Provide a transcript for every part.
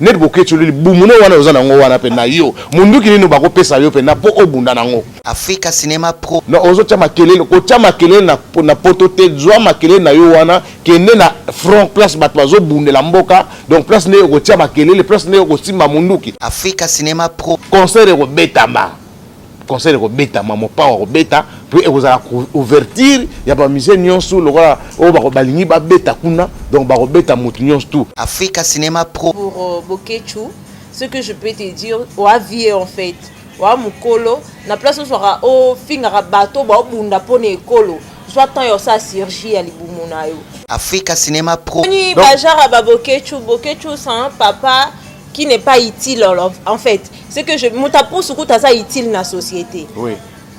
net Bokecho li bumuno wana ozana ngo wana pe na yo munduki nino bako pesa yo pe na po obunda nango Africa Cinema Pro no ozo tia makelele ko tia makelele na poto te zwa makelele na yo wana kende na front place bato bazo bundela mboka donc place ne ko tia makelele place ne ko simba munduki Africa Cinema Pro concert ko betama concert ko betama mo pa ko beta puis ekozala ouverture ya ba musée nyonso lokola o ba ko balingi ba beta kuna donc ba ko beta mutu nyonso tout Africa Cinema Pro pour Bokecho. Ce que je peux te dire au avier en fait wa mukolo na place où sera au fingara bateau ba bunda pone ekolo soit tant yo sa chirurgie ya libumuna yo Africa Cinema Pro ni bajara ba Bokecho c'est un papa qui n'est pas utile en fait c'est que je mutapo sukuta ça utile na société oui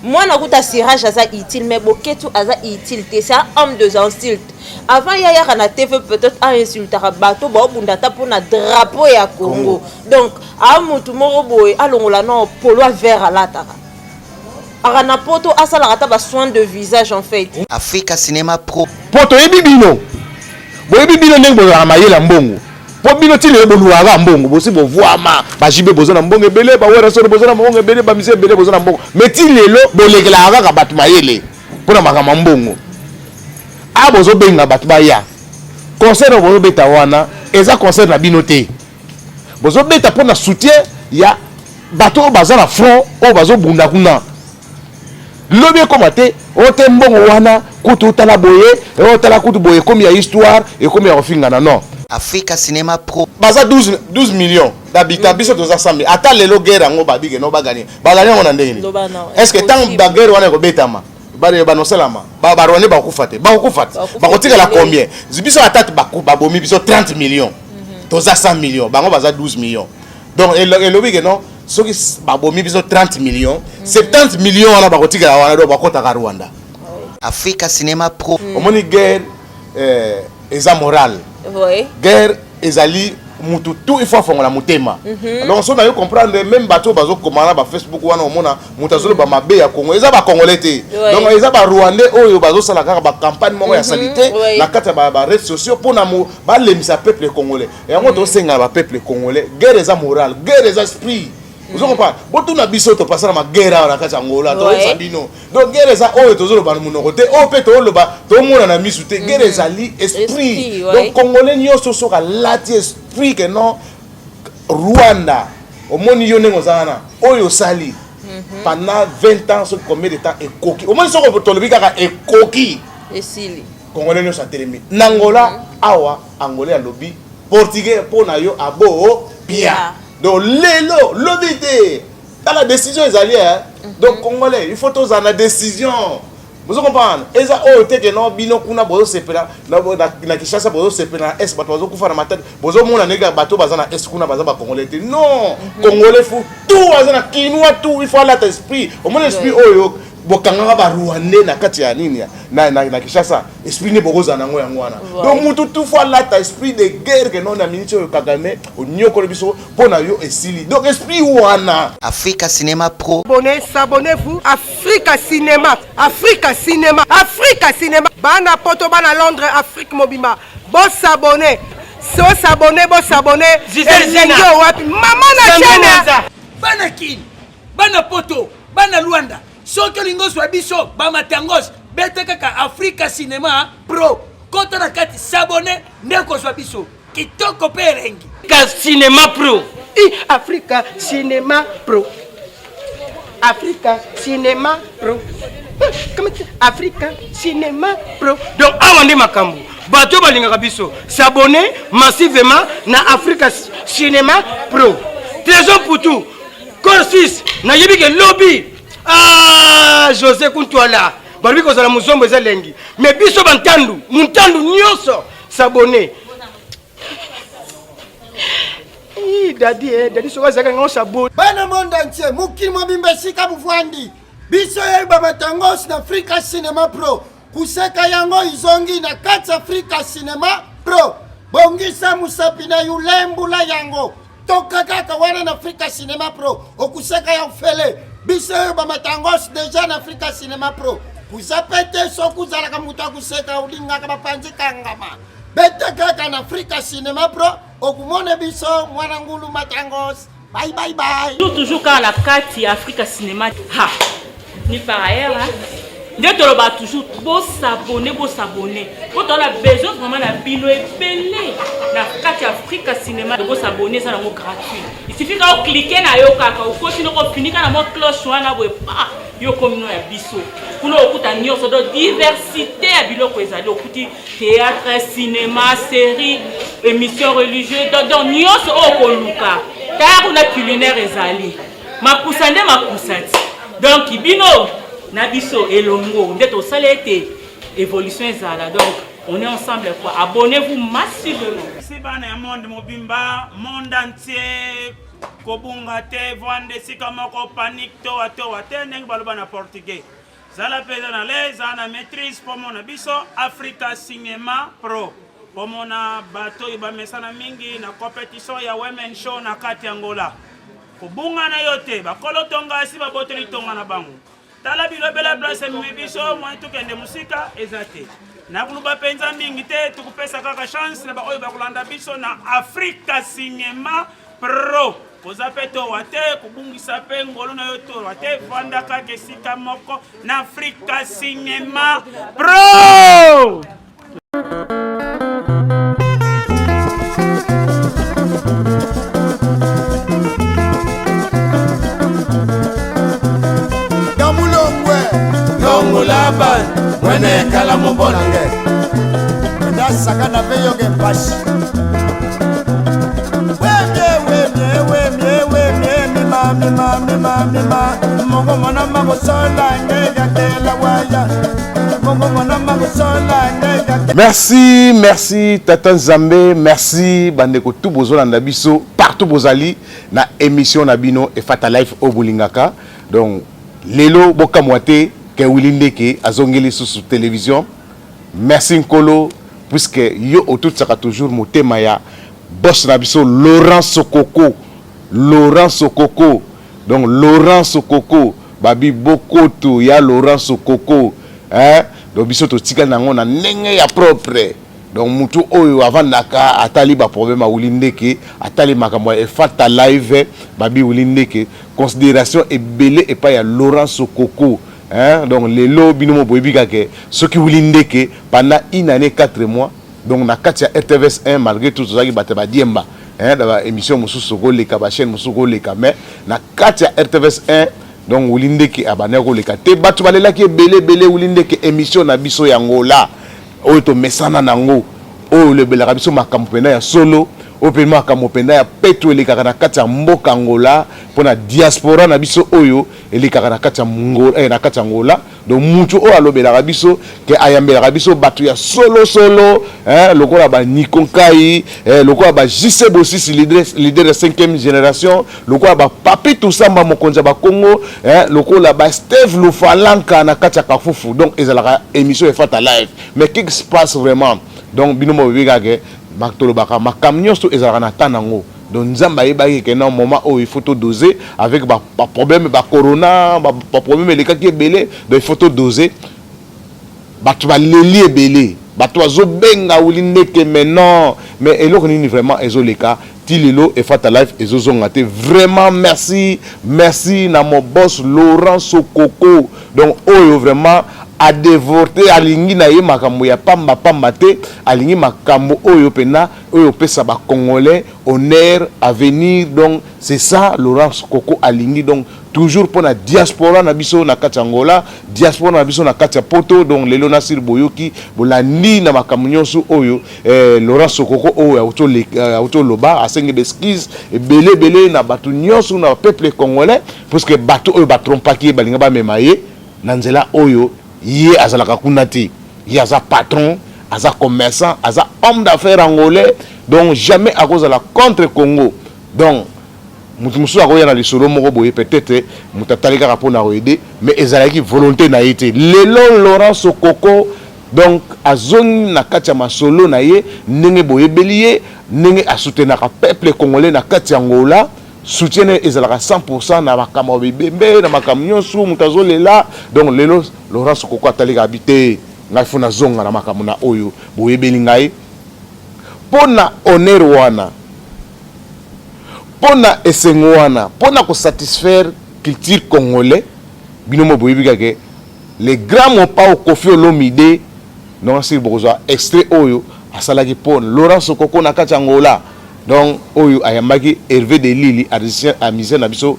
moi nakuta sirage ça utile mais Bokecho ça utile c'est un homme de insulte avant yaya na TV peut-être a insulté bateau ba bunda ta pour na drapeau ya Congo donc a mutu moko boy alongola no polo vert à la tara arana poto asala rata ba soin de visage en fait Africa Cinema Pro poto ebibino boye bibino ndenge boza mayela mbongo po bino ti le boluwaga mbongo bosi bo voama ba jibe bozo na mbongo ebele ba wera so bozo na mbongo ebele ba mise ebele bozo na mbongo meti lelo bolekela kaka bato mayele pona makama mbongo a bozo benga bato baya concert bozo beta wana eza concert na bino te bozo beta pona soutien ya bato baza na front o bazo bunda kuna lobi komate o te mbongo wana kutu tala boye o tala kutu boye comme ya histoire et comme ya ofingana non Africa Cinema Pro baza 12 millions d'habitants biso toza 100 000 ata lelo guerre ngo babige no bagani ngo na ndenge est-ce que tant ba guerre wana ko betama bale banoselama ba rwande ba kufate ba kotika la combien biso atati ba bomi biso 30 millions toza 100 millions bango baza 12 millions donc elobige non soki ba bomi biso 30 millions 70 millions wana ba kotika la wana do ba kota ka Rwanda Africa Cinema Pro omoni guerre eza moral oui guerre ezali mutu tout il faut fongola mutema alors on a eu comprendre même bateau bazo komana ba Facebook wana omona mutazolo ba mabe ya Congo eza ba congolais te donc eza ba rwandais oyo bazo sala kaka ba campagne moko ya salité na kata ba réseaux sociaux pona ba lemisa peuple congolais et yango to senga ba peuple congolais guerre eza moral guerre eza esprit vous comprenez botu na biso to passer ma guerre na kata Angola to sabino donc guerre eza oyo tozolo ba munoko te o pe to loba to mona na misu te guerre ezali esprit donc congolais nyonso soka lati esprit que non Rwanda au moni yo nengo zana oyo sali pendant 20 ans sur combien de temps ekoki au moni soko to lobi kaka ekoki esili congolais nyonso atelemi nangola awa angolais alobi portugais pona yo abo pia donc lelo lobité dans la décision ils allaient donc congolais il faut tous en la décision vous comprenez et ça oh te que non bino kuna bozo sepela na Kinshasa bozo sepela est bato bozo kufa na matete bozo mona nega bato bazana est kuna bazaba congolais non congolais faut tout bazana kinwa tout il faut la esprit au moins esprit oyo bokanga ba rwandais na kati ya nini na Kinshasa esprit ne bokoza nango yango wana donc mutu tout fois là ta esprit de guerre que non na miniti oyo Kagame onyoko biso pona yo esili donc esprit wana Africa Cinema Pro Abonnez-vous Africa Cinema Africa Cinema Africa Cinema bana poto bana Londres Afrique mobima s'abonner wapi mama na chaîne bana kin bana poto bana Luanda soki olingo zwa biso bamatangos bete kaka Africa Cinema Pro kota na kati s'abonner ndeko zwa biso kitoko pe elengi Africa Cinema Pro Africa Cinema Pro Africa Cinema Pro Africa Cinema Pro donc awa nde makambo bato balingaka biso s'abonner massivement na Africa Cinema Pro trésor pour tout Corsis na yebike lobby José Kuntwala balobi kozala muzombo eza lengi mais biso bantandu muntandu nyonso s'abonner dadi soka zaka ngo s'abonner bana monde entier mukili mobimba sika buvwandi biso yeba batangos na Africa Cinema Pro kuseka yango izongi na kati Africa Cinema Pro bongisa musapi na yulembula yango toka kaka wana na Africa Cinema Pro okuseka ya ufele biso yeba matangos deja na Africa Cinema Pro kuzapete so kuzala kamuta kuseka ulinga kama panzi kangama beta kaka na Africa Cinema Pro okumone biso mwana ngulu Matangos. Bye bye bye. Toujours quand la carte Africa Cinéma ha ni par ailleurs hein toloba toujours beau s'abonner quand on a besoin vraiment na bino epelé na carte Africa Cinéma de beau s'abonner ça na mo gratuit. Il suffit quand cliquer na yo kaka ou continue ko finir na mo cloche wana boy pa yo komino ya biso kuna okuta nyonso do diversité ya biloko ezali okuti théâtre, cinéma, série, émission religieuse donc nyonso okoluka car on a culinaire ezali makusande makusati donc bino na biso elongo ndeto salete évolution ezala donc on est ensemble quoi abonnez-vous massivement si bana ya monde mobimba monde entier kobunga te vande sika moko panique to te ndenge baloba na portugais zala peza na leza na maîtrise pour mona biso Africa Cinema Pro pour mona bato ibamesana mingi na compétition ya women show na kati Angola kobunga na yote bakolo tonga si baboteli tonga na bango tala bilobela place mibiso mwa tukende musika ezate na kuluba penza mingi te tukupesa kaka chance na baoyo bakulanda biso na Africa Cinema Pro kozapeto wate kubungisa pe ngolo na yoto wate vanda kake sika moko na Africa Cinema Pro. Laban mwene kala mbonange ndasaka na veyoge mpashi mima mongo mona magosola ngega tela waya mongo mona magosola ngega. Merci Tata Nzambe, merci bandeko tout bozolanda biso partout bozali na émission na bino e Fata Life au Bulingaka. Donc lelo boka moite ke Wilindeke azongeli sous télévision. Merci Nkolo puisque yo autour saka toujours motema ya boss na biso Laurent Sokoko. Donc Laurent Sokoko babi bokoto ya Laurent Sokoko hein donc biso to tika nango na ndenge ya propre. Donc mutu oyo avandaka atali ba problème a Wilindeke atali makambo e Fata Live babi Wilindeke considération et belé et pas ya Laurent Sokoko. Hein? Donc les lots binomo boybika ke ce qui Wilindeke pendant une année 4 mois donc na katia RTVS 1 malgré tout ça qui batte ba diemba hein dans la émission musuko le ka ba chaîne musuko le ka mais na katia RTVS 1 donc Wilindeke abaneko le ka te batu balela ki belé Wilindeke émission na biso yangola oyo to mesana nango oyo le bela biso makampena ya solo opema kamopenda ya peto elekaka na kati ya mboka Angola pona diaspora na biso oyo elekaka na kati ya Angola na kati ya Angola donc mutu oyo alobelaka biso ke ayambelaka biso bato ya solo hein lokola ba Nikonkai lokola ba JC Bosisi leader de 5e génération lokola ba Papi Toussamba mokonza ba Congo hein lokola ba Steve Lufalanka na kati ya Kafufu donc ezalaka émission e Fata Live mais qu'est-ce qui se passe vraiment donc binomo bigage Maktolo baka makamnyo so ezalaka na tanango donc nzamba yebaki ke na moment où il faut to doser avec ba problème ba corona ba problème les cas qui est belé donc il faut to doser batu ba leli ebele batu azo benga Wilindeke maintenant mais eloko nini vraiment ezoleka tilelo et Fata Life ezozonga te vraiment merci na mon boss Laurent Sokoko donc oyo vraiment a dévorté alingi na ye makambo ya pamba te alingi makambo oyo pena oyo pesa ba congolais honneur à venir donc c'est ça Laurent Sokoko alingi donc toujours pour la diaspora na biso na kati Angola diaspora na biso na kati Poto donc lelo na sir boyoki bolandi na makambo nyonso oyo Laurent Sokoko oyo auto loba asenge beskise et belé na batu nyonso na peuple congolais parce que batu oyo ba trompaki balinga ba memaye na nzela oyo yé azalaka kunati yé aza patron aza commerçant aza homme d'affaires angolais donc jamais à cause de la contre Congo donc mutu musu akoya na lisolo moko boye peut-être mutatalika rapona aider mais ezalaki volonté na été lelo Laurent Sokoko donc azoni na kati ya masolo na ye ndenge boye belier ndenge a soutenir peuple congolais na kati Angola soutien ezalaka 100% na makambo bibembe na makambo nyonso mutazolela donc lelo Laurent Sokoko atalika habité ngai funa zonga na makambo na oyo boyebeli ngai pona honneur wana pona esengo wana pona ko satisfaire culture congolais binomo boyebika ke les grands mopa Koffi Olomide non c'est bourgeois extrait oyo asalaki pon Laurent Sokoko na kati Angola donc oyo ayambaki Hervé de Lili a misé na biso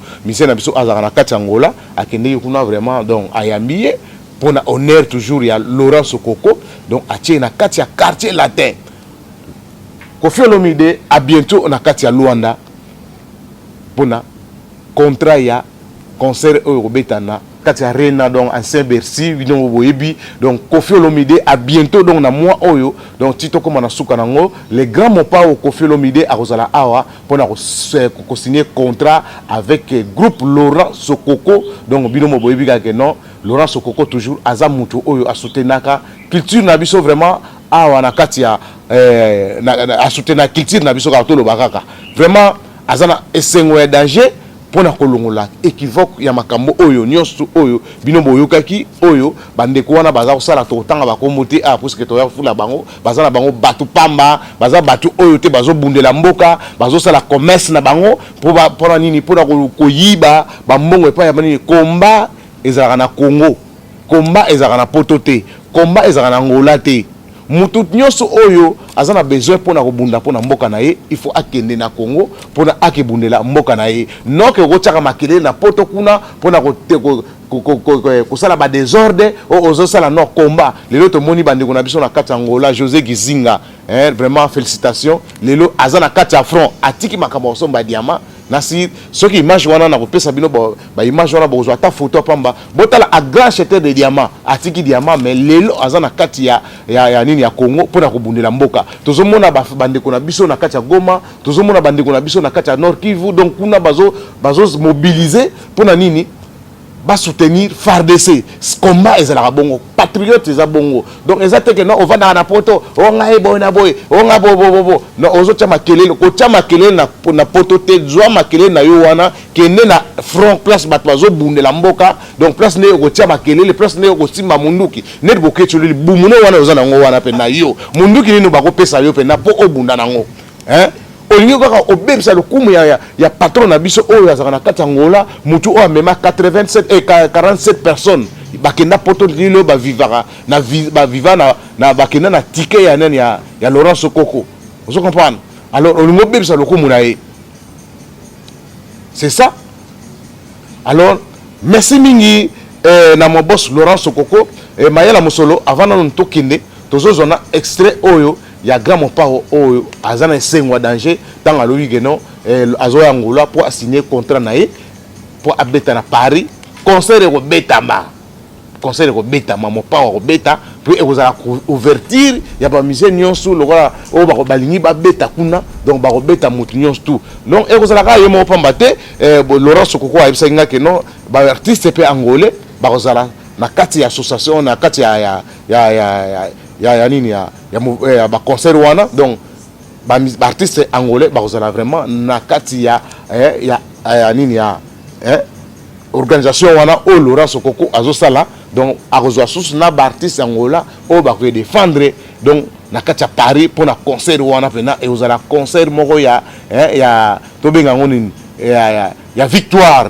azaka na kati Angola akende kuna vraiment donc ayambiye pona honneur toujours ya Laurent Sokoko donc atie na kati ya quartier latin Koffi Olomide à bientôt na kati ya Luanda pona contrat ya concert oyo betana kati ya Rena donc ancien Bercy bino boyebi donc Koffi Olomide à bientôt donc na mois oyo donc tito comme na suka nango les grands mopa au Koffi Olomide a rozala awa pona ko signer contrat avec groupe Laurent Sokoko donc bino boyebi ka non Laurent Sokoko toujours aza mutu oyo a soutenaka culture na biso vraiment awa na kati ya a soutenir culture na biso ka to lo bakaka vraiment azana esengo ya danger pona kolongola équivoque ya makambo oyo nyonso oyo bino boyokaki oyo bandeko wana baza kosala totanga bakomote a parce que to ya fula bango baza na bango batu pamba baza batu oyo te bazo bundela mboka bazo sala commerce na bango pona nini pona koyiba bambongo epa ya nini komba ezalaka na Congo komba ezalaka na poto te komba ezalaka na Angola te mutu nyonso oyo azana besoin pona kobunda pona mboka na ye il faut akende na Congo pona akebundela mboka na ye noke kochaka makele na poto kuna pona kosala ba désordre ozo sala no combat lelo to moni bandeko na biso na kati Angola José Gizinga vraiment félicitations lelo azana kati ya front atiki makambo somba diamant nasi soki image wana na kopesa bino ba image wana bozwa ta photo pamba botala a grand acheteur de diamant atiki diamant mais lelo azana kati ya nini ya Congo pona kobundela mboka tozomona bandeko na biso na kati ya Goma tozomona bandeko na biso na kati ya Nord Kivu donc kuna bazo mobiliser pona nini ba soutenir FARDC combat ezala bongo patriote eza bongo donc ezate que non on va na poto onga ebo na boy onga bo no ozo chama kelele ko chama kelele na poto te zwa makelele na yo wana kende na front place bato bazo bundela mboka donc place ne ko chama kelele place ne ko simba munduki net bokecho li bumuno wana oza na ngo wana pe na yo munduki nino bako pesa yo pe na po obunda nango olingi kaka obebisa lokumu ya patron na biso oyo azaka na kati Angola mutu oyo amema 47 personnes bakenda poto lilo bavivaka na baviva na bakenda na ticket ya nani ya Laurent Sokoko vous comprenez alors olingi obebisa lokumu na ye c'est ça alors merci mingi na mo boss Laurent Sokoko mayela musolo avant na ntokinde tozozona extrait oyo ya grand mopao oyo azana esengwa danger dans la logique non azoya Angola pour signer contrat na ye pour abeta na Paris concert ko betama mopao ko beta pour ezala ouverture ya ba musée nyonso lokola o ba ko balingi ba beta kuna donc ba ko beta mutu nyonso tout donc ezala ka yemo pamba te Laurent Sokoko ayebisa nga ke non ba artiste pe angolais ba kozala na kati ya association na kati ya nini ya ba concert wana donc ba artiste angolais ba kozala vraiment na kati ya nini ya organisation wana o Laurent Sokoko azosala donc akozwa sous na ba artiste angola o ba ko défendre donc na kati ya Paris pour na concert wana pena et ozala concert moko ya tobenga ngoni ya victoire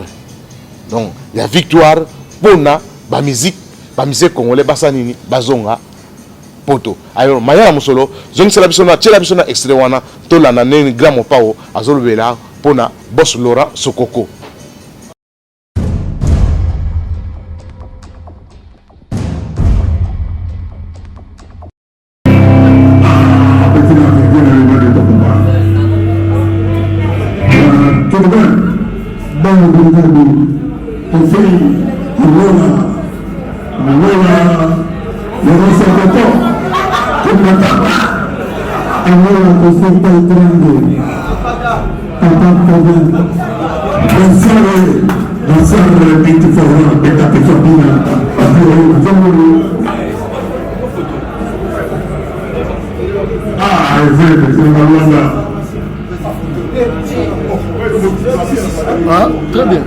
donc ya victoire pona ba musique congolais basa nini bazonga poto alors mayala musolo zongisela biso na tshela biso na extrait wana tolanda neni grand mopao azolobela pona boss Laurent Sokoko. Ah, très bien.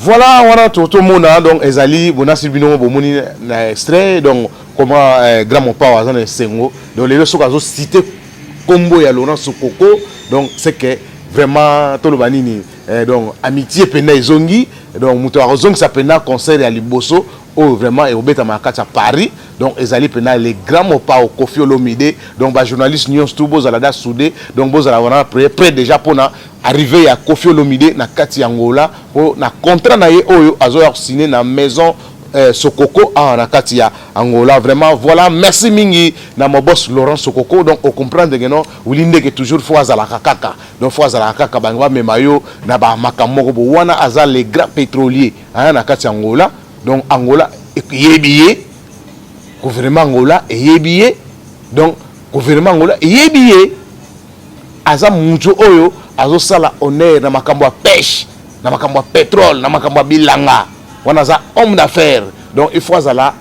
Voilà, on a tout le monde, donc Ezali, Bonassi Bino, Bomoni, extrait, donc comment grand mon père a Sengo, donc les leçons qu'ils ont cité combo et Laurent Sokoko, donc c'est que vraiment tout le banini, donc amitié pena zongi, donc Moutoua Zong ça pena concert à Liboso, oh vraiment et au Beta Makata Paris, donc Ezali pena les grands mon père au Kofi Olomide, donc bah journaliste Nyon Stoubo Zalada Soudé, donc Boz Zalada prêt déjà pour na arrivé à Kofi Olomide na kati Angola pour na contrat na ye oyo azo signé na maison Sokoko na kati ya Angola. Vraiment voilà, merci mingi na mon boss Laurent Sokoko. Donc on comprend que non Wilinde que toujours fois à la kaka, donc fois à la kaka bangwa memayo na ba makamoko bo wana aza les grands pétroliers na kati Angola. Donc Angola yebiye gouvernement Angola yebiye, donc gouvernement Angola yebiye aza mucho oyo azo sala honneur na makambo ya pêche, na makambo ya pétrole, na makambo ya bilanga. Wana za homme d'affaires. Donc il faut azala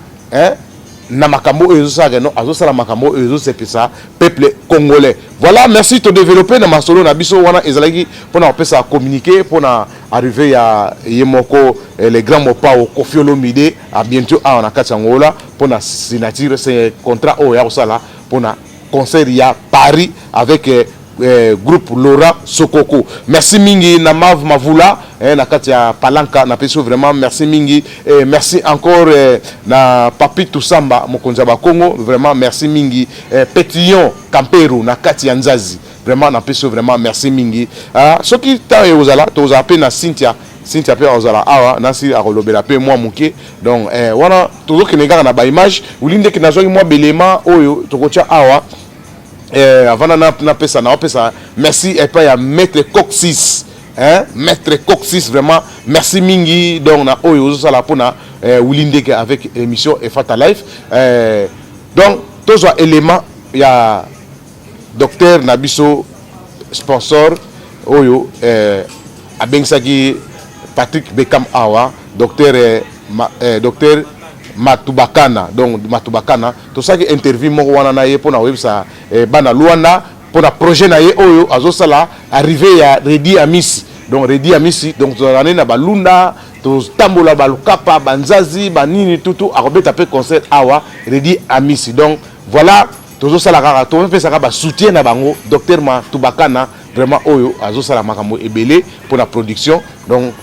na makambo ezo sala no azo sala makambo ezo sepisa peuple congolais. Voilà, merci de développer na masolo na biso wana ezalaki pour na pesa communiquer pour na arriver à yemoko les grands mopa au Kofi Olomide à bientôt na kati Angola pour na signature ce contrat au ya sala pour na concert ya Paris avec groupe Laura Sokoko. Merci mingi na Mav Mavula na katia Palanka na peso vraiment merci mingi et merci encore na Papi Toussamba mokonza ba Congo vraiment merci mingi Petillon Camperu na katia Nzazi vraiment na peso vraiment merci mingi ce qui ta ozala to zape na Cynthia pe ozala awa nasi akolobela pe moi muke donc wana toujours que nega na ba image ulinde que nazo moi belema oyo tokocha awa avant na pesa na pesa merci et pas ya maître Coxis maître Coxis vraiment merci mingi donc na oyo ça la pona Wilinde avec émission Efata Life donc tous les éléments ya docteur Nabiso sponsor oyo abengsaki Patrick Bekam Awa docteur docteur Matubakana, donc Matubakana, tout ça qui interview mo wana na ye pour na websa bana Luanda pour na projet na ye oyo azo sala arrivé à Redi Amisi. Donc Redi Amisi donc to rane na balunda to tambola balukapa banzazi banini tutu akobeta pe concert awa Redi Amisi. Donc voilà, to sala kaka to pe saka ba soutien na bango docteur Matubakana vraiment oyo azo sala makambo ebele pour la production. Donc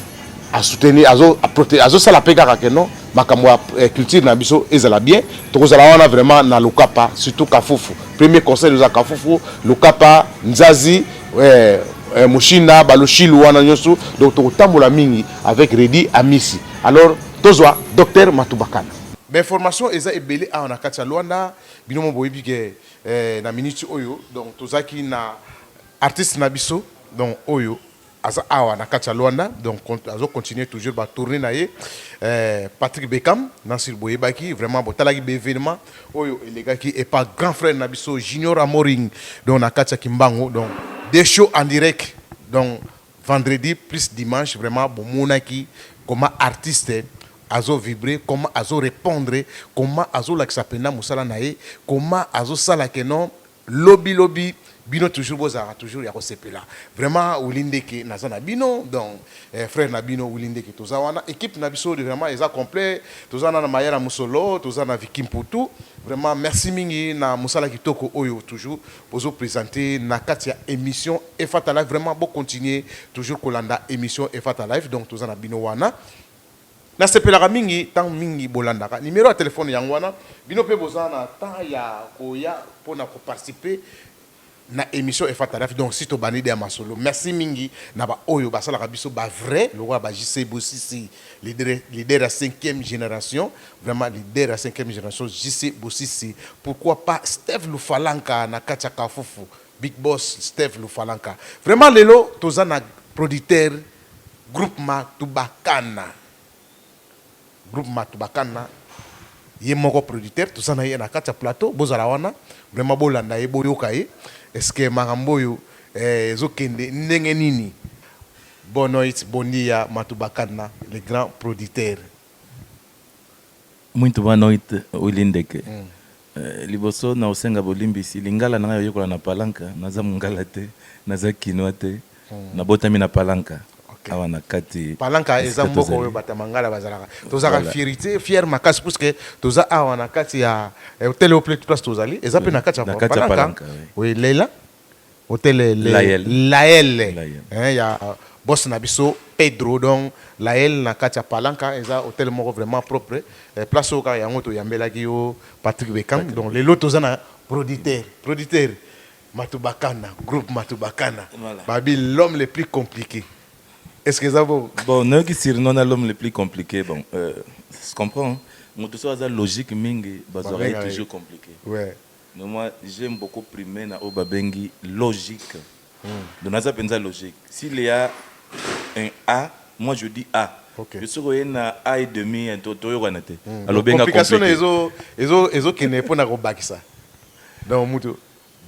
à soutenir azo sala pe kaka que non makambo culture na biso ezala bien tokozala wana vraiment na Lukapa surtout Kafufu premier conseil de Kafufu Lukapa Nzazi Mushinda Baloshilu wana nyoso donc tokotambola mingi avec Redi Amisi. Alors tozwa docteur Matubakana information eza ebele na kati ya Luanda binomo boyebi ke na minute oyo donc tozaki na artiste na biso donc oyo awa na kati ya Luanda donc azo continuer toujours ba tourner na ye Patrick Bekam Nansir Boyebaki vraiment botalaki be événement oyo elegaki et pas grand frère na biso Junior Amoring donc na kati ya Kimbango donc des shows en direct donc vendredi plus dimanche vraiment bomonaki comment artiste azo vibrer comment azo répondre comment azo lakisa pena musala na ye comment azo sala que non lobby bino toujours bozara toujours ya kosepela vraiment Wilinde ke nazana bino donc frère na bino Wilinde ke tozawana équipe na biso vraiment eza complet tozana na Mayara Musolo tozana Vikim Poutou vraiment merci mingi na musala kitoko oyo toujours bozo présenter na kati ya émission Efata Life vraiment bo continuer toujours kolanda émission Efata Life donc tozana bino wana na sepelaka mingi tant mingi bolandaka numéro ya téléphone yango wana bino pe bozana tant ya koya pona ko participer na émission Efata Life donc si to banide ya masolo merci mingi na ba oyo basala biso ba vrai le roi ba JC Bosisi leader à 5e génération vraiment leader à 5e génération JC Bosisi pourquoi pas Steve Lufalanka na katia Kafufu big boss Steve Lufalanka vraiment lelo tozana producteur groupe Matubakana ye moko producteur tozana ye na katia plateau bozala wana vraiment bolanda ye boyoka ye est-ce que maramboyo zokende ndenge nini bonoit bonia Matubakana le grand producteur muito boa noite Wilindeke liboso na osenga bolimbisi lingala na yokola na Palanka naza mungala te naza kinwa te na botami na Palanka awa na kati palanka eza mboko oyo batamangala bazalaka tozaka fierté fier makasi parce que toza awa na kati ya hôtel au place tozali eza pe na kati ya palanka oui Leila hôtel Lael ya boss na biso Pedro donc Lael na kati ya palanka eza hôtel moko vraiment propre place oyo kaka yango toyambelaki yo Patrick Bekam donc lelo toza na producteur Matubakana, groupe Matubakana. Voilà. Babi, l'homme le plus compliqué. Est-ce que ça vaut? Bon, nous qui sommes l'homme le plus compliqué, bon, je comprends. Moi, tout ça, c'est logique, mingi, bazoreille toujours compliqué. Ouais. Mais moi, j'aime beaucoup primer na obabengi logique. Donc, on a ça logique. S'il y a un A, moi je dis A. Okay. Je suis un A et demi, un toto, alors bien complication, ils ont qui n'est pas na robakisa. Donc, muto.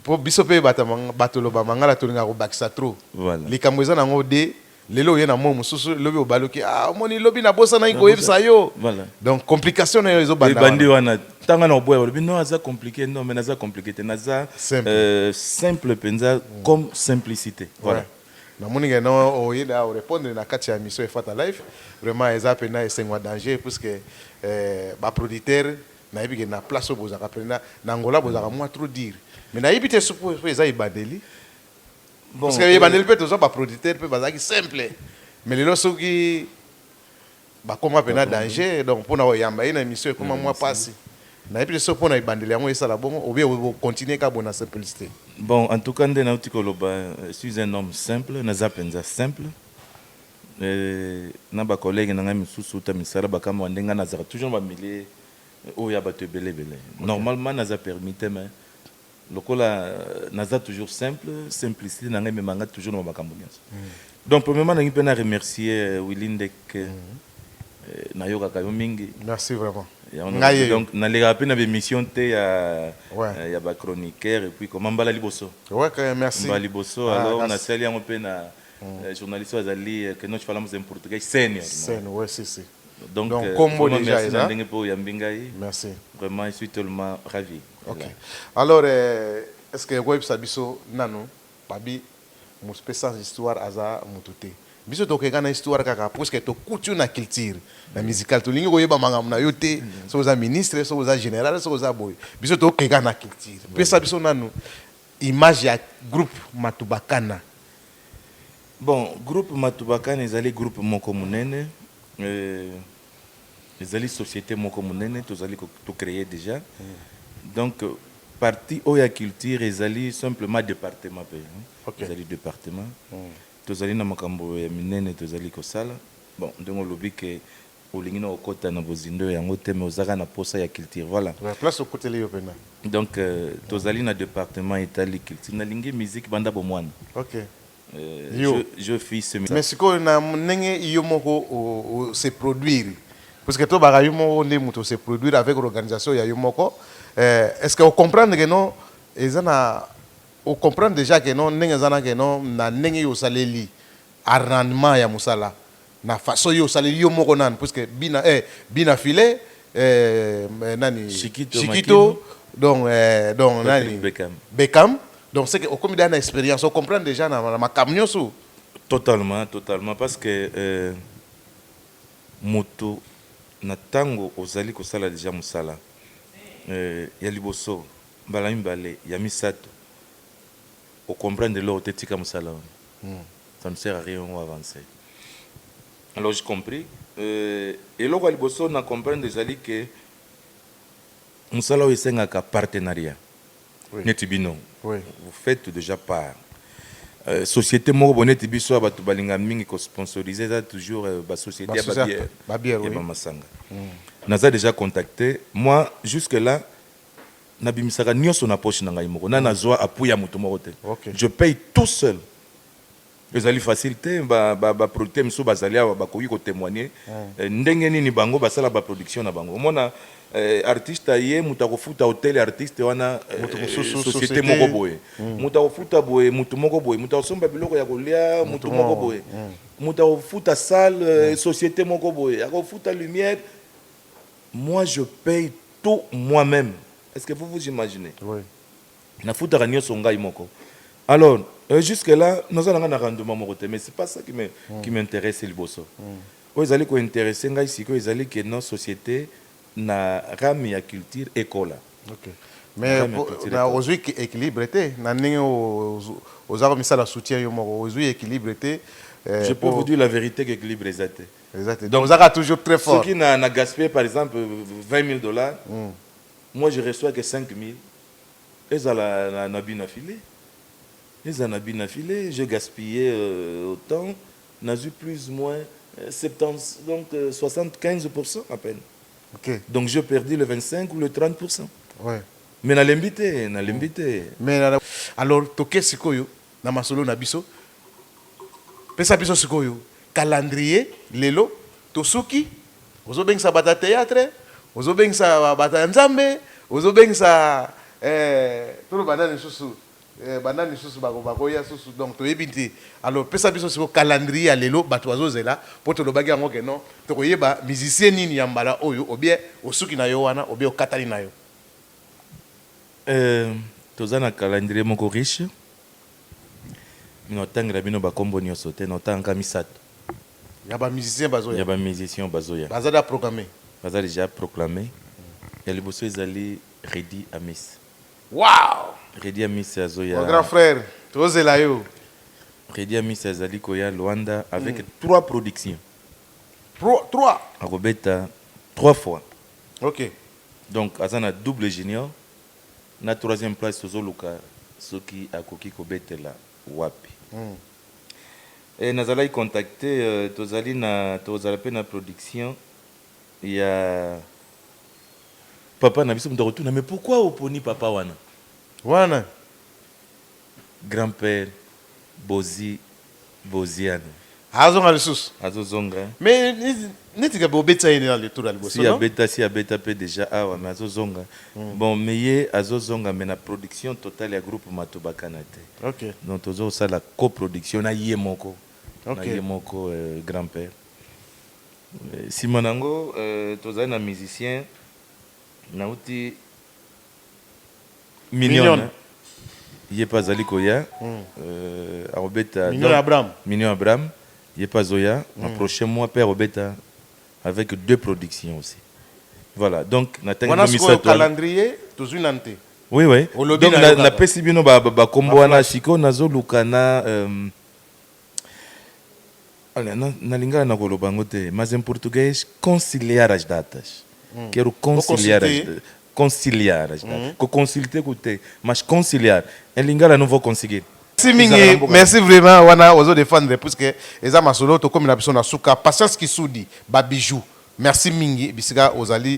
Po biso pe batolo ba mangala tolinga ko bakisa trop voilà likambo eza nango de lelo ye na mo mususu lobi obaloki moni lobi na bosa na iko yebisa yo voilà donc complication na yo ezo banda bandi wana tanga na boya lobi no aza compliqué non mais naza compliqué te naza simple penza comme simplicité voilà na moni ngeno oyeda o répondre na kati ya mission Efata Life vraiment eza pena esengwa danger parce que ba producteur na yebi na place bozaka pena na ngola bozaka moi trop dire mais na yibite supo eza ibandeli parce que ibandeli peut toujours ba producteur peut bazaki simple mais lelo soki ba koma pena danger donc pona oyamba ina émission comme moi passe na yibite so pona ibandeli yango esa la bongo ou bien continuer ka bona simplicité. Bon en tout cas ndena utikoloba je suis un homme simple naza penza simple na ba collègue na ngami susu ta misala ba kama ndenga nazara toujours ba milier oya ba te belé normalement naza permité mais lokola naza toujours simple simplicité nanga me manga toujours na makambo nyonso donc premièrement nangi pena remercier Willindek na yoka kayo mingi merci vraiment donc na les rappeler na émission te ya ba chroniqueur et puis comment mbala liboso ouais merci mbala liboso alors na sali yango pena journaliste azali que nous falamos en portugais senior ouais si donc combo déjà merci vraiment je suis tellement ravi. Ok. Alors est-ce que web sabiso nano babi mo spécial histoire aza mututé biso to ke kana histoire kaka parce que to couture na culture na musical to lingi ko yeba mangam na yote so za ministre so za général so za boy biso to ke kana culture pesa biso nano image ya groupe Matubakana. Bon groupe Matubakana ezali groupe moko munene les sociétés moko munene tozali to créer déjà donc partie oya culture ezali simplement département pe ezali département tozali na makambo ya minene tozali kosala bon ndongo lobi ke olingi na okota na bozindo yango te mais ozaka na posa ya culture voilà place okoteli yo pena donc tozali na département etali culture na lingi musique banda bomwana OK je fais ce mais siko na ndenge yo moko se produire parce que to baka yo moko nde muto se produire avec l'organisation ya yo moko est-ce que vous comprenez que non vous comprenez déjà que non ndenge que non na ndenge yo saleli arrangement ya musala na façon yo saleli yo moko nan parce que bina filé nani Chiquito donc nani Bekam donc c'est que au comme dans expérience on comprend déjà na ma camion sous totalement parce que moto na tango ozali ko sala déjà musala ya liboso mbala mimbale ya misato au comprendre l'eau tetika musala ça ne sert à rien on avancer alors j'ai compris et l'eau à liboso na comprendre déjà que musala o esengaka partenariat netibino vous faites déjà part société moko boneti biso abatu balinga mingi ko sponsoriser ça toujours ba société ba bière et ba masanga naza déjà contacté moi jusque là na bimisaka nyonso na poche na ngai moko na nazwa appui ya mutu moko te je paye tout seul ezali facilité ba producteur miso bazali awa bakoki ko témoigner ndenge nini bango basala ba production na bango mona artiste aye mutu akofuta hotel artiste wana société moko boye mutu akofuta boye mutu moko boye mutu akosomba biloko ya kolia mutu moko boye mutu akofuta salle société moko boye akofuta lumière moi je paye tout moi-même. Est-ce que vous vous imaginez? Oui. Na futaka nyonso ngai moko. Alors Jusque-là, nous avons un rendement, mais ce n'est pas ça qui m'intéresse le bosso. Ils allaient intéressés ici, ils allaient que nos sociétés na rami ya culture école. OK. Mais aujourd'hui équilibre était nani aux armes ça la soutien yo aujourd'hui équilibre était je peux vous dire la vérité que l'équilibre est exact. Donc ça a toujours très fort. Ceux qui n'a gaspillé par exemple $20,000, moi je reçois que 5,000. Et ça la bien affilé. Et ça n'a bien affilé, j'ai gaspillé autant, n'a eu plus ou moins 70 donc 75% à peine. OK. Donc j'ai perdu le 25 ou le 30%. Ouais. Mais na l'invité. Mais alors toke sikoyo na masolo na biso. Pesa biso sikoyo calendrier lelo tosuki ozobengisa bata théâtre, ozobengisa bata nzambe, ozobengisa tolo banane susu banane susu bakoya susu donc toyebinti alors pesa biso siko calendrier lelo bato azozela poto lobaki yango ke non tokoyeba musicien nini ya mbala oyo obie osuki na yo wana obie okatali na yo. Toza na calendrier moko riche. Notangela bino bakombo nyonso te notanga misato. Ya ba musicien bazoya. Ya ba musicien bazoya. Bazada programmé. Bazada déjà proclamé. Ya liboso ezali Redi Amis. Wow! Redi Amis azoya. Mon grand frère, tozela yo. Redi Amis azali koya Luanda avec 3 productions. 3. Robeta 3 fois. OK. Donc azana double junior. Na 3e place tozoluka soki akoki kobetela wapi. Et nazala contacté tozali pe na production ya papa na biso mto mais pourquoi oponi papa wana grand-père Boziane azonga lisusu azozonga mais netika bobeta ine na le tour aliboso si abeta pe déjà awa mais azozonga bon mais ye azozonga mais na production totale ya groupe Matubakana te. OK. Donc tozo ça la coproduction na ye moko. OK. Na ye moko grand-père Simonango toza na musicien nauti Mignon ye pas zali koya Robeta Mignon Abraham il pas Zoya. Le prochain mois, Père Robeta, avec 2 productions aussi. Voilà, donc, on a un calendrier, tous une ante. Oui. Donc, na pesi bino ba kombo na siko nazo lukana na lingala na koloba ngote, mas em português conciliar as datas. Quero conciliar as datas. Consulter côté, mas conciliar. Em lingala não vou conseguir. Merci vraiment wana ozo défendre parce que eza masolo to comme na biso na suka patience kisudi ba bijou. Merci mingi bisika ozali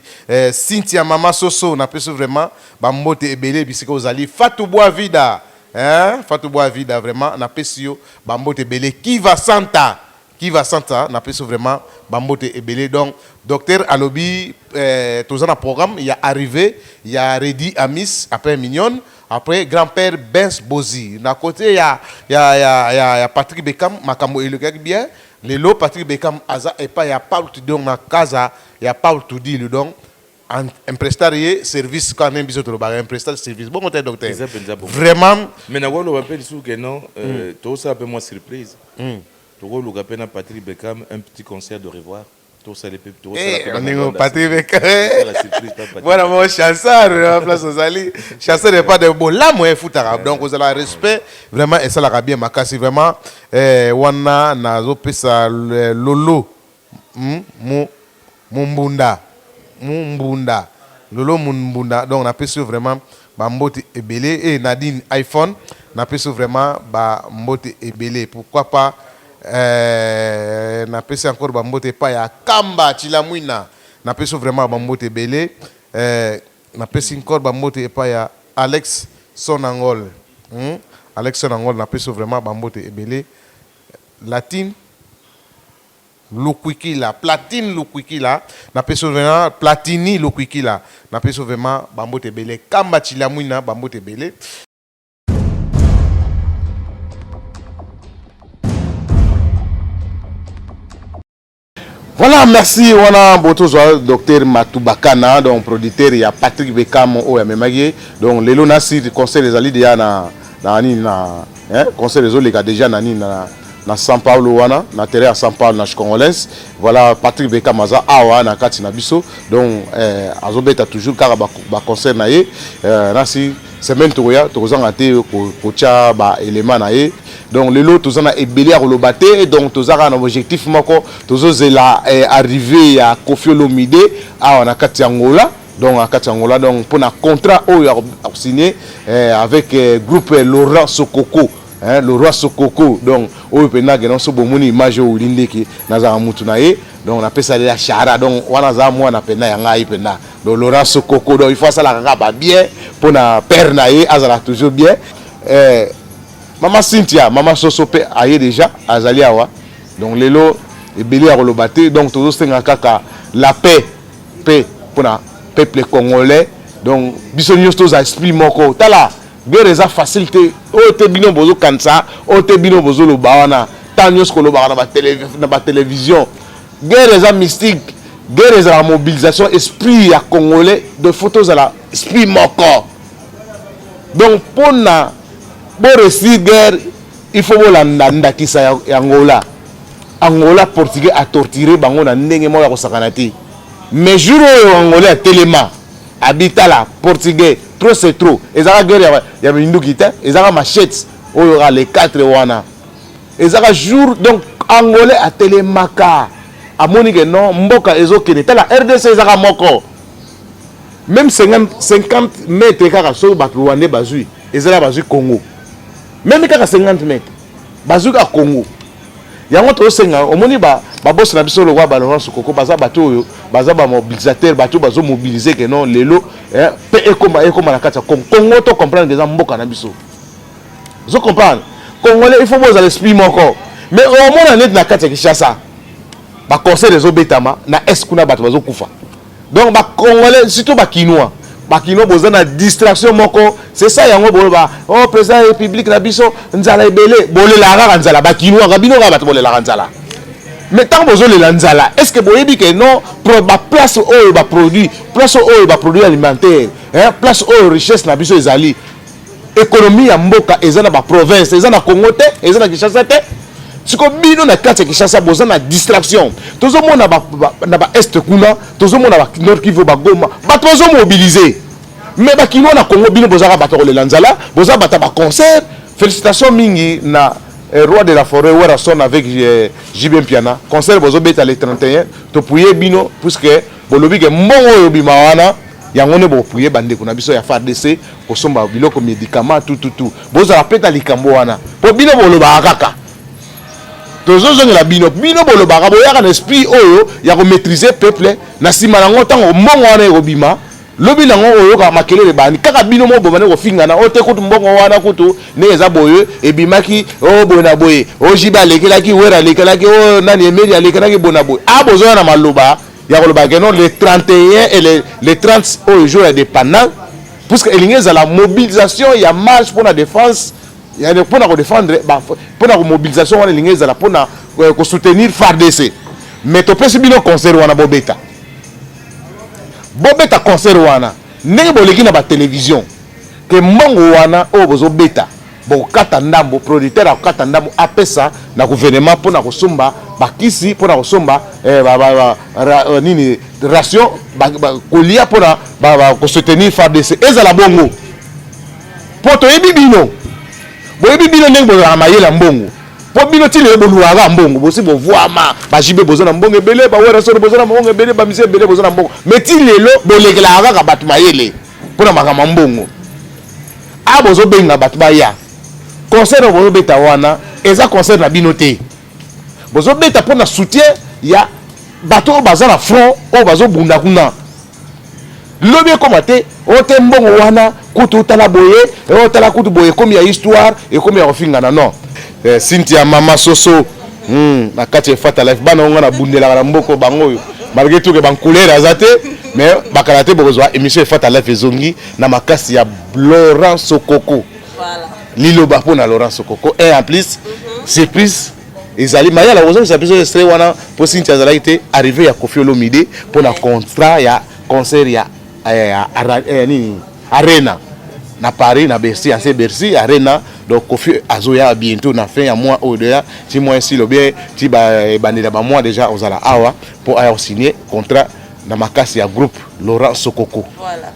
Cynthia Mama Soso na peso vraiment ba mbote ebele bisika ozali Fatou Boavida Fatou Boavida vraiment na pesio ba mbote ebele Kiva Santa na peso vraiment ba mbote ebele donc docteur Alobi tozana programme il y a arrivé il y a Redi Amis après Mignon. Après, grand-père Benz Bozi. Na côté, il y a Patrick Beckham, Makamo et le gars bien. Le lot Patrick Beckham, Aza et pas, il y a Paul Tudon, na casa, il y a Paul Tudi, le don. Un prestataire service, quand même, bisous, un prestataire service. Bon, docteur. Vraiment. Mais na wolo rappelle sous que non, tout ça un peu moins surprise. Tu wolo rappelle Patrick Beckham, un petit concert de revoir. Tout ça, les pépito. Patrick Beckham. Voilà, mon chasseur, place aux alliés. Chasseur n'est pas de bon. Là, moi, foot arabe. Donc, vous avez le respect. Vraiment, et ça, la bien, ma casse. Vraiment, wana, nazo, pesa, lolo. Mumbunda. Lolo, mumbunda. Donc, on a pesa vraiment, Bambote et Belé. Et Nadine iPhone, on a pesa vraiment, Bambote et Belé. Pourquoi pas? Na pesi encore bambote pa ya Kamba Chilamwina na pesi vraiment bambote belé na pesi encore bambote pa ya Alex Sonangol Alex Sonangol na pesi vraiment bambote belé Latine Lukwikila Platine Lukwikila na pesi vraiment Platini Lukwikila na pesi vraiment bambote belé Kamba Chilamwina bambote belé. Voilà, merci. On a un docteur Matubakana, donc producteur, il y a Patrick Beckham au MMG. Donc, les Lona, si le conseil des alliés, il y a concert ezoleka déjà na São Paulo wana na terrain à São Paulo na Congolaise. Voilà Patrick Beka maza awa na kati na biso donc azobeta toujours kaka ba concert na ye nasi semaine toya tozanga te ko tia ba élément na ye donc lelo tozana ebeli ko lobate donc tozaka na objectif moko tozozela arriver ya Koffi Olomide awa na kati ya Angola. Donc à Katangola, donc pour un contrat signé avec groupe Laurent Sokoko, Laurent Sokoko, donc au pena que non so bomoni image au lindeki naza mutunaye, donc on appelle ça la chara, donc on a za moi na pena yanga ipena, donc Laurent Sokoko, donc il faut ça la raba bien pour na père naye azala toujours bien. Maman Cynthia, maman Sosope aye déjà azali awa, donc lelo et beli a relobate, donc toujours c'est kaka la paix pour na peuple congolais donc biso nyos za esprit moko tala guerre eza facilité o te bino bozo kansa o te bino bozo lo bawana tanyos ko lo bawana na ba télévision guerre eza mystique guerre eza la mobilisation esprit ya congolais de photos à la esprit moko donc pona bo réussir guerre il faut bolanda ndakisa ya Angola portugais a torturé bango na ndenge mo ya ko sakanati. Mais jour où Angolais a tellement habité là, portugais, trop c'est trop. Et ça a guerre, il y a une guitare, et ça a machette, où il y aura les 4 wana. Et ça a jour, donc Angolais a tellement ka. A monique non, mboka ezo kene. Tala RDC ça a moko. Même 50 mètres kaka so ba Rwanda bazui, et ça a bazui Congo. Même kaka 50 mètres, bazui ka Congo. Yango to senga omoni ba boss na biso le roi Laurent Sokoko baza bato oyo baza ba mobilisateur bato bazo mobiliser que non lelo pe ekoma na kati ya Congo to comprendre déjà mboka na biso zo comprendre congolais il faut boza l'esprit moko mais au moins net na kati ya Kinshasa ba conseil des obetama na est kuna bato bazo kufa donc ba congolais surtout ba kinois bakino boza na distraction moko c'est ça yango boloba oh président de la république na biso nzala ebele bolela kaka nzala bakino ngabino ka bato bolela nzala mais tant bozo le nzala est-ce que boyebi que non ba place oyo ba produit alimentaire place oyo richesse na biso ezali économie ya mboka ezana ba province ezana Congo te ezana Kinshasa te siko bino na kati ya Kinshasa boza na distraction tozomona na ba est kuna tozomona ba nord Kivu ba Goma bato bazo mobiliser mais ba kino na Congo bino boza bato kolela nzala boza bata ba concert félicitations mingi na roi de la forêt wera son avec JB Piana concert bozo beta le 31 to pouye bino puisque bolobi ke mbongo oyo bima wana yango ne bo pouye bande kuna biso ya FARDC ko somba biloko médicament tout boza la peta likambo wana po bino boloba kaka tozozongela bino bolobaka boyaka na esprit oyo ya ko maîtriser peuple na sima nango tango mbongo wana ekobima lobi nango oyo ka makelele bani kaka bino mo bomane ko fingana o te kutu mbongo wana kutu ne eza boye ebimaki o bona boye o jiba lekelaki wera lekelaki o nani emeli lekelaki bona boye a bozoya na maloba ya koloba que non le 31 et le 30 au jour de pendant parce que elinge za la mobilisation ya marche pour la défense pour la défendre pour la mobilisation wana elinge za la pour na ko soutenir FARDC mais to pesi bino concert wana bobeta concert wana ndenge boleki na ba télévision que mbongo wana o bozo beta bo kata ndambo producteur akata ndambo apesa na gouvernement pour na kosomba bakisi pour na kosomba nini ration kolia pour na ko soutenir FARDC ezala bongo poto yebi bino boyebi bino ndenge boza mayela mbongo po bino tile boluwaga mbongo bosi bovoama bajibe bozo na mbongo ebele ba wera so bozo na mbongo ebele ba mise ebele bozo na mbongo meti lelo bolekela kaka batu mayele pona makama mbongo a bozo benga batu baya concert bozo beta wana eza concert na bino te bozo beta pona soutien ya bato baza na front o bazo bunda kuna lobi komate o te mbongo wana kutu tala boye o tala kutu boye comme ya histoire et comme ya ofingana non Cynthia mama soso na kati fata life bana nga na bundela na mboko bango malgré tout que ban couleur azate mais bakalate bokozwa émission fata life ezongi na makasi ya Laurent Sokoko voilà lilo ba pona Laurent Sokoko et en plus surprise ezali maya la raison ça peut extrait wana pour Cynthia zalaite arrivé ya Koffi Olomide pour na contrat ya concert ya ni arena na Paris na Bercy ancien Bercy arena donc Kofi azoya bientôt na fin ya mois au-delà si moi si le bien ti ba bandela ba mois déjà aux ala awa pour avoir signé contrat dans ma casse ya groupe Laurent Sokoko. Voilà.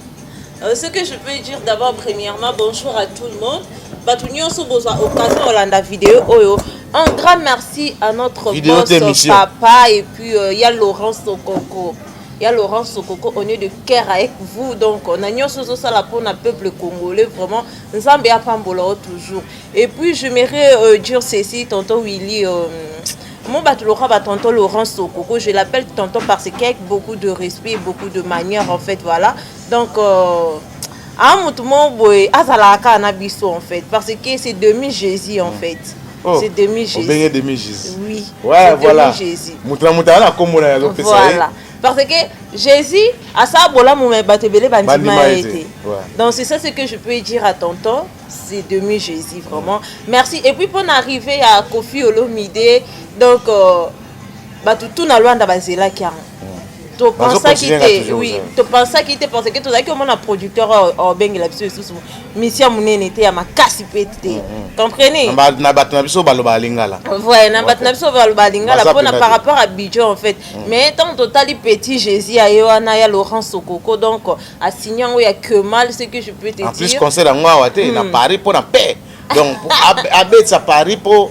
Ce que je peux dire d'abord, premièrement, bonjour à tout le monde. Batunio so besoin occasion Hollanda vidéo. Un grand merci à notre boss papa et puis il y a Laurent Sokoko. Il y a Laurent Sokoko, on est de cœur avec vous. Donc on a nion so ça la pour le peuple congolais vraiment. Nzambe a pambolo toujours. Et puis je m'aimerais dire ceci, tonton Willy. Mon tonton Laurent Sokoko, je l'appelle tonton parce qu'il y a beaucoup de respect, beaucoup de manières en fait, voilà. Donc, en fait, parce que c'est demi-Jésus en fait. Oh, c'est demi-Jésus. Oui. Ouais, voilà. Voilà. Parce que Jésus, à ça, donc c'est ça ce que je peux dire à tonton. C'est demi-Jésus, vraiment. Merci. Et puis pour arriver à Kofi Olomide, donc, tout na Luanda bazela qui a. Tu penses qu'il était, oui, tu penses qu'il était parce que tu as que mon producteur au Bengue la biso sous mission munene était à ma casse pété. Comprenez? Na batna biso baloba lingala. Ouais, na batna biso baloba lingala par rapport à Bidjo en fait. Mais tant total petit Jésus a yoana ya Laurent Sokoko donc à signant il y a que mal ce que je peux te dire. En plus concert à moi waté na Paris pour la paix. Donc abet ça Paris pour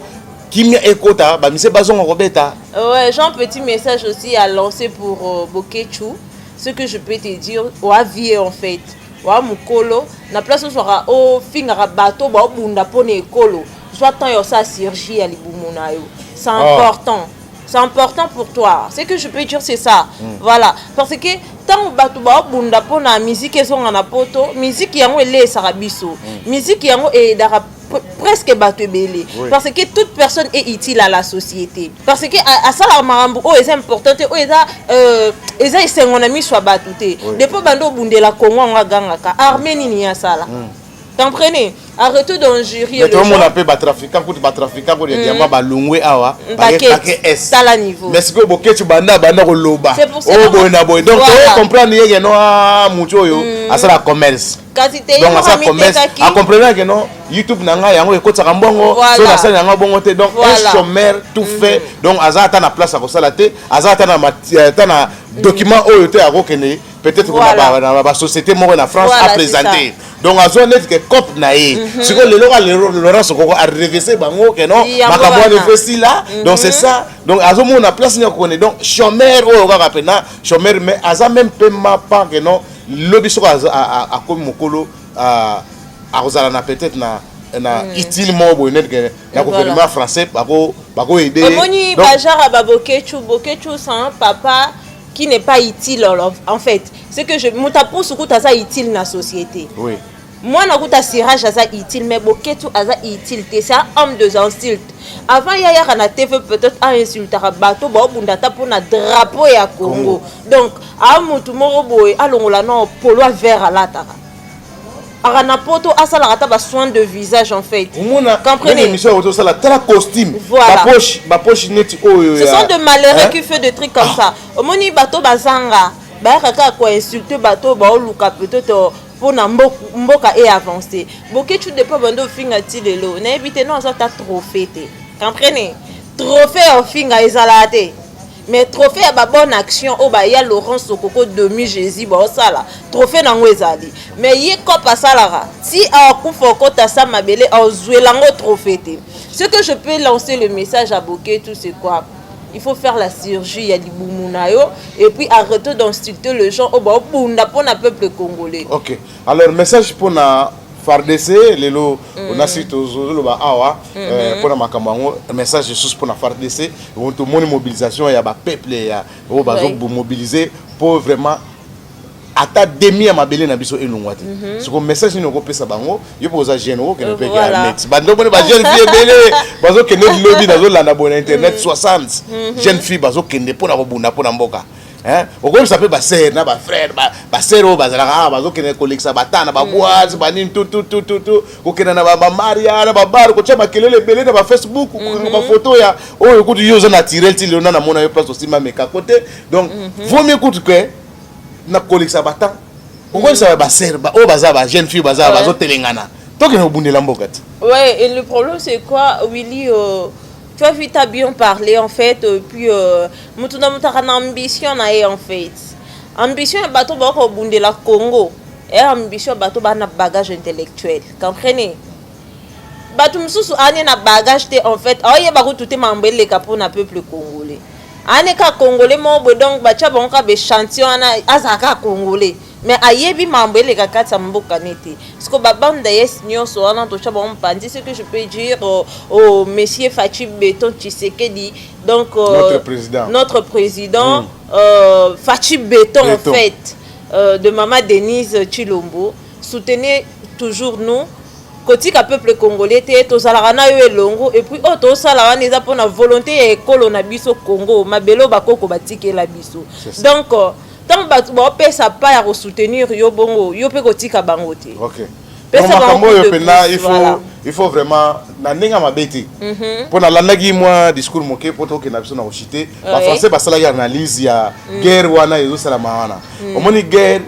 Kimia Ekota, bah monsieur Bazon Robeta. Ouais, j'ai un petit message aussi à lancer pour Bokechou. Ce que je peux te dire, au avier en fait, au Mukolo, na place où sera au fingra bateau, bah au bunda pone ekolo. Soit tant yo sa Sergi à Libumuna yo. C'est important. C'est important pour toi. Ce que je peux dire c'est ça. Voilà, parce que tant bateau bah au bunda pone musique ils ont en poto, musique yango ele sarabiso. Musique yango et dara presque bateau belé parce que toute personne est utile à la société parce que à ça la marambo est important et c'est mon ami soit batouté depuis bando bundela Congo on a gangaka Arménie ni ya sala comprenez arrêtez d'injurer le monde appelle batrafiquant pour batrafiquant pour dire ba lungwe awa baké S sala niveau mais ce que boké tu banda ko loba oh boy donc tu comprends yé no mucho yo à ça la commerce donc ça commerce à comprendre que non YouTube nanga yango ekotaka mbongo so na sala nanga bongo te donc un chômeur tout fait donc azata na place à ko sala te azata na document oyo te akokene peut-être qu'on a la société mort en France à présenter donc à zone net que cop naé ce que le Laurent Sokoko a réversé bango que non makamwa ne fait là donc c'est ça donc à zone on a place ni connaît donc chômeur oyo ka pena chômeur mais aza même paiement pas que non lobby soko a comme mokolo à ozala na peut-être na utile mo bonet que na gouvernement français bako aider donc bajara babokechu sans papa qui n'est pas utile en fait c'est que je mutapo sukuta ça utile na société oui moi na kuta sirage ça utile mais boketu aza utile c'est un homme de insulte avant yaya na TV peut-être a insulté bato ba bunda ta pour na drapeau ya Congo donc a mutu moko boy alongola no polo vert à la arana poto asala rata ba soin de visage en fait comprenez émission auto ça la costume ba poche net oyo ce sont de malheureux qui fait des trucs comme ça omoni bato bazanga ba kaka ko insulter bato ba luka peut-être pour na mboka et avancer boké tu de pas bando finga ti lelo na éviter non ça ta trophée te comprenez trophée au finga ezalate mais trophée à ba bonne action au ba ya Laurent Sokoko demi Jésus ba sala trophée nango ezali mais yé kopa salara si a kufoko ta sa mabele a zwelango trophée te ce que je peux lancer le message à Boké tout c'est quoi il faut faire la chirurgie ya libumunayo et puis arrêter d'insulter les gens au ba bunda pour na peuple congolais. OK alors message pour na FARDC lelo on a cité aux ba awa pour na makambango message juste pour na FARDC on te mon mobilisation ya ba peuple ya o bazo mobiliser pour vraiment ata demi ya mabele na biso elongwa te ce que message ni ko pesa bango yo poza jeune o ke pe ya net bando bone ba jeune fille belé bazo kende lobby na zo landa bona internet 60 jeune fille bazo kende pona ko bunda pona mboka hein okomi ça peut ba sœur na ba frère ba sœur o bazala bazo kende collection batana ba boise ba nini tout ko kende na ba maria na ba bar ko chama kelele belé na ba Facebook ko ba photo ya o ko yo zo naturel ti le na mona yo place aussi ma meka côté donc vaut mieux que na collection batan pourquoi ça va ser ba o baza ba jeune fille baza bazo telengana toi qui n'obundela mboka ti. Ouais, et le problème c'est quoi, Willy? Tu as vu, tu as bien parlé en fait, puis mutuna mutana ambition en fait. Ambition est bateau au bout de la Congo. Et ambition bateau na bagage intellectuel. Comprenez? Bateau msusu ane na bagage te en fait. Aye baru tout est membre les capons na peuple congolais. Ane ka congolais mo donc bacha bonka be chantier ana azaka congolais. Mais ayebi membre les kakati sa mboka nete. Parce que babanda yes nyonso ana to chabon pandi, ce que je peux dire au monsieur Fachi Beton Tshisekedi, donc notre président Fachi Beton en fait, de maman Denise Chilombo, soutenez toujours nous. Kotika peuple congolais te tozalarana yo elongo et puis to salawana eza pona volonté ya ekolo na biso Congo mabelo bakoko batike la biso. Donc tant que tu as pas à soutenir yo bongo yo pe kotika bango te. OK. Il faut vraiment na ninga mabeti. Pour na landaki moi discours moké pour to ke na biso na ochité. Ba français ba sala ya analyse ya guerre wana ezo sala maana. Omoni guerre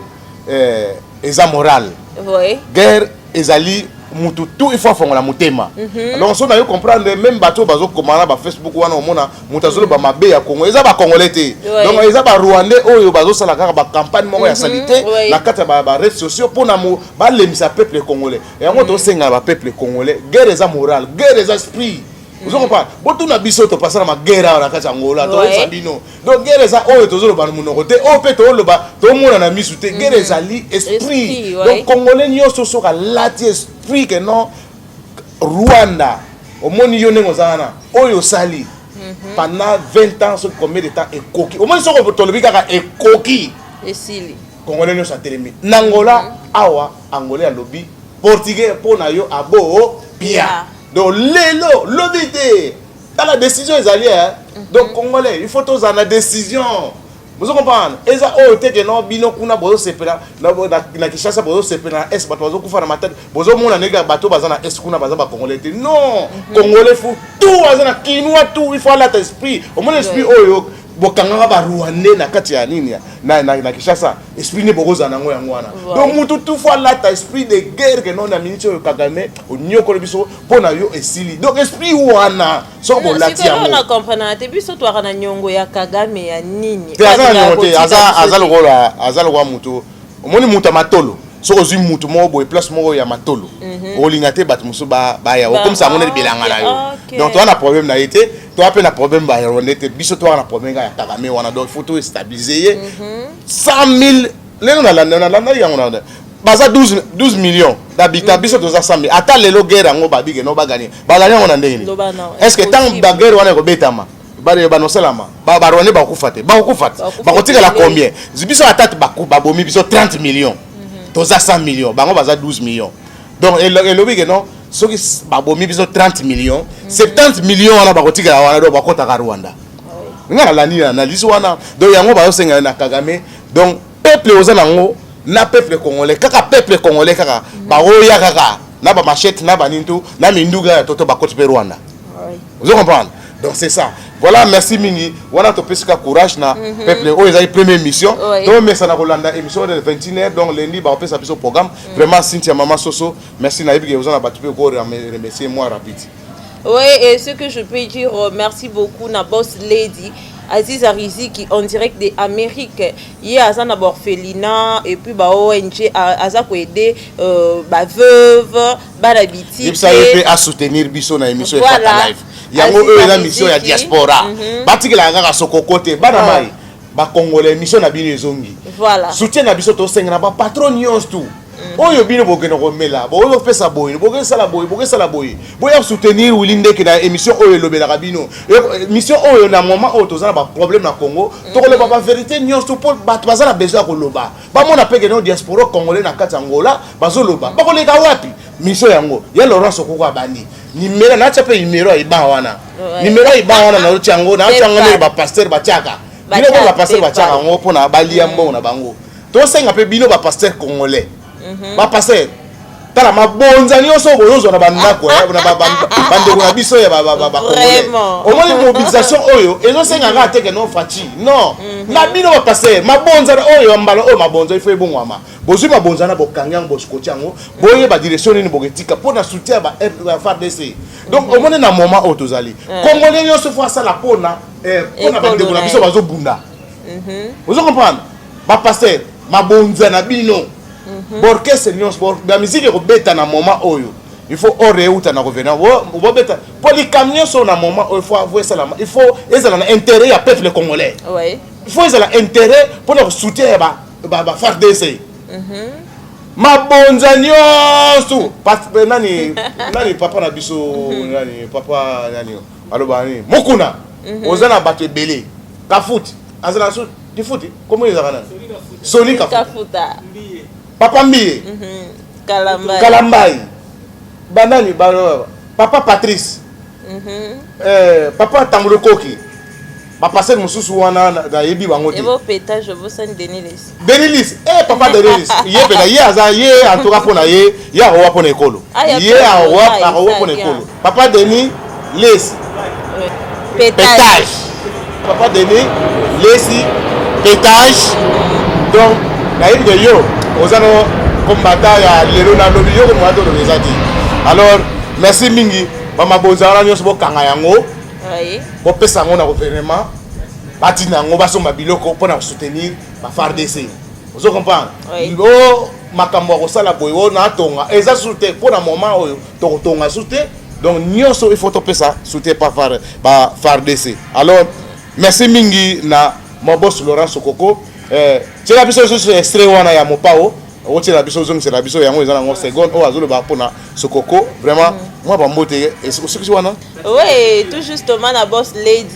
eza moral. Oui. Guerre ezali mutu tout il faut fongola mutema. Alors on a eu comprendre même bateau bazo komana ba Facebook wana omona mutazolo ba mabe ya Congo eza ba congolais te. Donc eza ba rwandais oyo bazo sala kaka ba campagne moko ya salité na kata ba réseaux sociaux pour na ba lemisa peuple congolais. Et on to senga ba peuple congolais guerre eza moral, guerre eza esprit. Vous comprenez? Botu na biso to passer na guerre na kata Angola to sabino. Donc guerre eza oyo tozolo ba munoko te o pe to loba to mona na misu te guerre eza li esprit. Donc congolais nyoso soka lati esprit que non Rwanda au moni yo nengo zana oyo sali pendant 20 ans sur combien de temps ekoki au moins soko tolobi kaka ekoki esili congolais nyoso atelemi nangola awa angolais alobi portugais pona yo abo pia. Donc, l'obité, dans la décision, ils allaient. Donc, Congolais, il faut tous en la décision. Vous comprenez? Et ça, oh, t'es que non, bino kuna bozo sepela, na Kinshasa bozo sepela, est bato bozo kufa na matadi, bozo mona nega bato bazana est kuna bazaba Congolais. Non, Congolais faut tout, bazana Kinois tout, il faut la esprit. Au moins l'esprit oyo. Bokanga ba Rwandais na kati ya nini na Kinshasa esprit ne bokoza nango yango wana donc mutu tout fois là ta esprit de guerre que non na minute yo Kagame onyoko le biso pona yo esili donc esprit wana so bo lati yango on comprendre te biso to na nyongo ya Kagame ya nini azalo kwa mutu omoni mutu matolo so ozui mutu mo boy place mo ya matolo olinga te bat musu ba ya comme ça mona bilanga na yo donc toi na problème na été toi pe na problème ba on était biso toi na problème ya Kagame wana donc faut tout stabiliser 100 000 lelo na la yango na baza 12 millions d'habitants biso toza 100 000 ata lelo guerre ngo ba bige no ba gagner on a ndeni est-ce que tant ba guerre wana ko betama ba no salama ba rwandais ba kufate ba kotika la combien biso atate ba bomi biso 30 millions toza 100 millions bango baza 12 millions donc et le big non ceux qui babomi biso 30 millions 70 millions wana bakotika la wana do bakota ka Rwanda ngala la ni analyse wana donc yango ba senga na Kagame donc peuple ozanango na peuple congolais kaka peuple congolais kaka ba oya kaka na ba machette na ba nintu na minduga toto bakoti pe Rwanda vous comprenez donc c'est ça. Voilà, merci Mingi. Voilà ton petit courage na peuple. Oh, ils ont première mission. Donc mais ça na Rolanda émission de 21h donc lundi ba on peut s'appuyer au programme. Vraiment Cynthia Maman Soso, merci na Ibi que vous en a battu pour remercier moi rapide. Oui, et ce que je peux dire merci beaucoup na boss lady Aziz Arizi qui en direct de Amérique. Il a un orphelinat et puis ba ONG aza ko aider ba veuve, ba l'habitude. Il s'agit à soutenir biso na émission Fata Live. Yango eux la mission ya diaspora. Batikela ngaka sokokote bana mai ba congolais mission na bino ezongi. Voilà. Soutien na biso to senga na ba patron nyons tout. Oyo bino bokeno komela, bo oyo pesa boy, boke sala boy. Boya soutenir Wilinde ke na émission oyo lobela kabino. Mission oyo na moment oyo tozana ba problème na Congo, to ko le ba vérité nyons tout pour bat bazana besoin ko loba. Ba mona peke no diaspora congolais na kati Angola, bazoloba. Ba ko le ka wapi? Mission yango. Ya Laurent Sokoko abandi. Numéro na tchape numéro iba wana. Numéro iba wana na chango na chango ne ba pasteur ba tiaka. Bino ba pasteur ba tiaka ngo pona balia mbo na bango. To senga pe bino ba pasteur congolais. Ba pasteur tala mabonza nyonso boyozo na bandako na bandeko na biso ya Vraiment. au moins mobilisation oyo ezosenga nga teke non faci non na bino ba passer mabonza oyo mbala oyo mabonza il faut ebongwama bozwi mabonza na bokangang boskoti yango boye ba direction ni bogetika pour na soutien ba FARDC donc au moins na moment oyo tozali congolais nyonso faut ça la pona pona bandeko na biso bazo bunda vous comprendre ba passer mabonza na bino borkese nyonso ba musique ko beta na moment oyo il faut oreuta na revenir bo beta pour les camions sur na moment il faut avouer ça il faut ezala na intérêt ya peuple congolais oui il faut ezala intérêt pour le soutien ba FARDC mabonza nyonso nani papa na biso nani papa nani aloba nani mokuna ozana bato ebele kafuti azala so di futi comment ezala nani Soli Kafuta papa Mbiye Kalambai banani papa Patrice papa Tambolo Koki papa Sen mususu wana da yebi bango te ebo pétage bosan Denilis papa Denilis ye pena ye aza ye en tout cas pona ye ya roa pona ekolo ye a roa pona ekolo papa Denis Les pétage papa Denis Lesi pétage donc na yebi de yo ozano combattant ya lelo na lobi yo ko mwato do ezati alors merci mingi mama bozana nyonso bokanga yango oui bo pesa ngo na gouvernement batina ngo basomba biloko pona soutenir ba FARDC vous comprenez o makambo ko sala boyo na tonga eza soutien pona moment oyo to tonga soutien donc nyonso il faut to pesa soutien pa FARDC alors merci mingi na mon boss Laurent Sokoko c'est la biso so extrait wana ya mopao otie la biso zong c'est la biso yango ezana ngo seconde o azolo ba pona Sokoko vraiment moi ba mbote et ce wana oui tout justement la boss lady